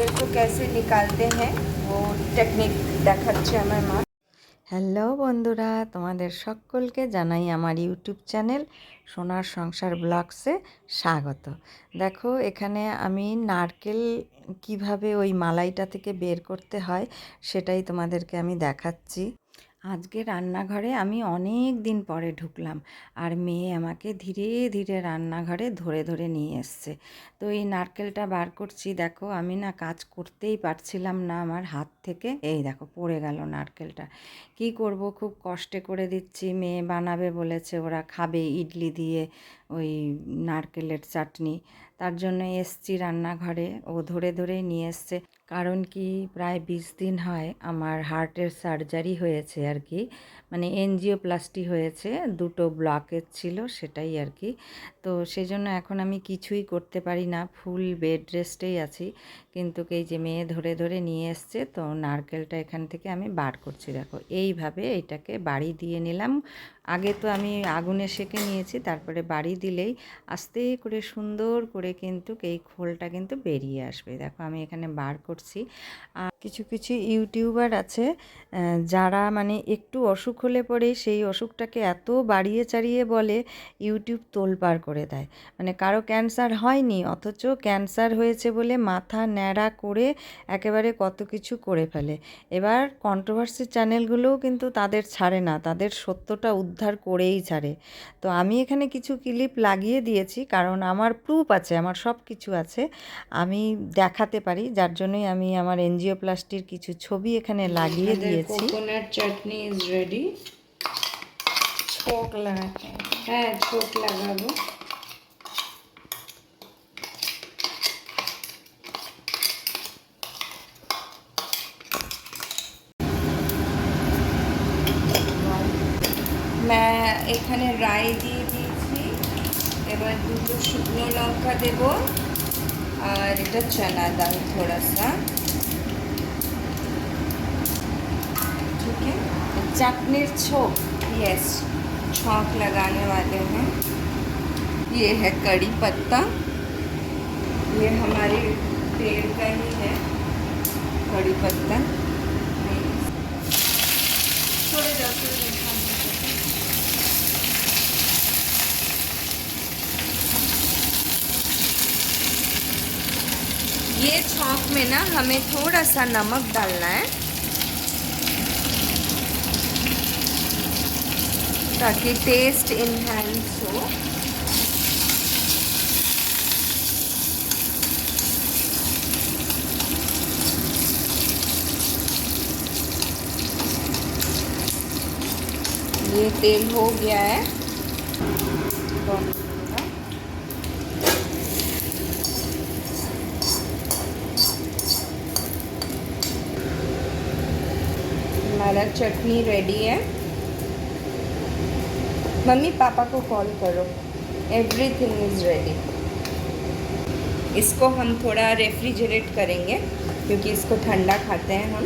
नारियल को कैसे निकालते हैं वो टेक्निक দেখাচ্ছে আমার মা। হ্যালো বন্ধুরা, তোমাদের সকলকে জানাই আমার ইউটিউব চ্যানেল সোনার সংসার ব্লগসে স্বাগত। দেখো এখানে আমি নারকেল কিভাবে ওই মালাইটা থেকে বের করতে হয় সেটাই তোমাদেরকে আমি দেখাচ্ছি। আজকে রান্নাঘরে আমি অনেক দিন পরে ঢুকলাম, আর মেয়ে আমাকে ধীরে ধীরে রান্নাঘরে ধরে ধরে নিয়ে এসছে। তো এই নারকেলটা বার করছি। দেখো আমি না কাজ করতেই পারছিলাম না, আমার হাত থেকে এই দেখো পড়ে গেল নারকেলটা। কি করব, খুব কষ্টে করে দিচ্ছি। মেয়ে বানাবে বলেছে, ওরা খাবে ইডলি দিয়ে ওই নারকেলের চাটনি, তার জন্য এসছি রান্নাঘরে। ও ধরে ধরে নিয়ে এসছে। কারণ কি, প্রায় 20 দিন হয় আমার হার্টের সার্জারি হয়েছে আর কি, মানে এনজিওপ্লাস্টি হয়েছে, 2টো ব্লকেজ ছিল সেটাই আর কি। তো সেই জন্য এখন আমি কিছুই করতে পারি না, ফুল বেড রেস্টেই আছি। কিন্তু এই যে মেয়ে ধরে ধরে নিয়ে এসছে, তো নারকেলটা এখান থেকে আমি বার করছি। দেখো এইভাবে এটাকে বাড়ি দিয়ে নিলাম। আগে তো আমি আগুনে সেঁকে নিয়েছি, তারপরে বাড়ি দিলেই আস্তে করে সুন্দর করে কিন্তু এই খোলটা কিন্তু বেরিয়ে আসবে। দেখো আমি এখানে বার করছি। আর কিছু কিছু ইউটিউবার আছে যারা মানে একটু অসুখ হলে পরে সেই অসুখটাকে এত বাড়িয়ে চাড়িয়ে বলে, ইউটিউব তোলপাড় করে দেয়। মানে কারো ক্যান্সার হয়নি, অথচ ক্যান্সার হয়েছে বলে মাথা ন্যাড়া করে একেবারে কত কিছু করে ফেলে। এবার কন্ট্রোভার্সি চ্যানেলগুলোও কিন্তু তাদের ছাড়ে না, তাদের সত্যটা উদ্ধার করেই ছাড়ে। তো আমি এখানে কিছু ক্লিপ লাগিয়ে দিয়েছি, কারণ আমার প্রুফ আছে, আমার সব কিছু আছে, আমি দেখাতে পারি, যার জন্যই আমি আমার এনজিওপ্লাস্টির কিছু ছবি এখানে লাগিয়ে দিয়েছি। Coconut chutney is ready. ছোক লাগাতে, হ্যাঁ ছোক লাগাবো। এখানে রাই দিয়ে দিয়েছি, এবার 2টো শুকনো লঙ্কা দেব, और এটা चना दाल थोड़ा सा, ठीक है। चटनी छोंक, यस छौंक लगाने वाले हैं। ये है कड़ी पत्ता, ये हमारे पेड़ का ही है कड़ी पत्ता। थोड़े ये छौंक में ना हमें थोड़ा सा नमक डालना है, ताकि टेस्ट इन्हेंस हो। ये तेल हो गया है, हमारा चटनी रेडी है। मम्मी पापा को कॉल करो, एवरीथिंग इज़ रेडी। इसको हम थोड़ा रेफ्रिजरेट करेंगे क्योंकि इसको ठंडा खाते हैं हम।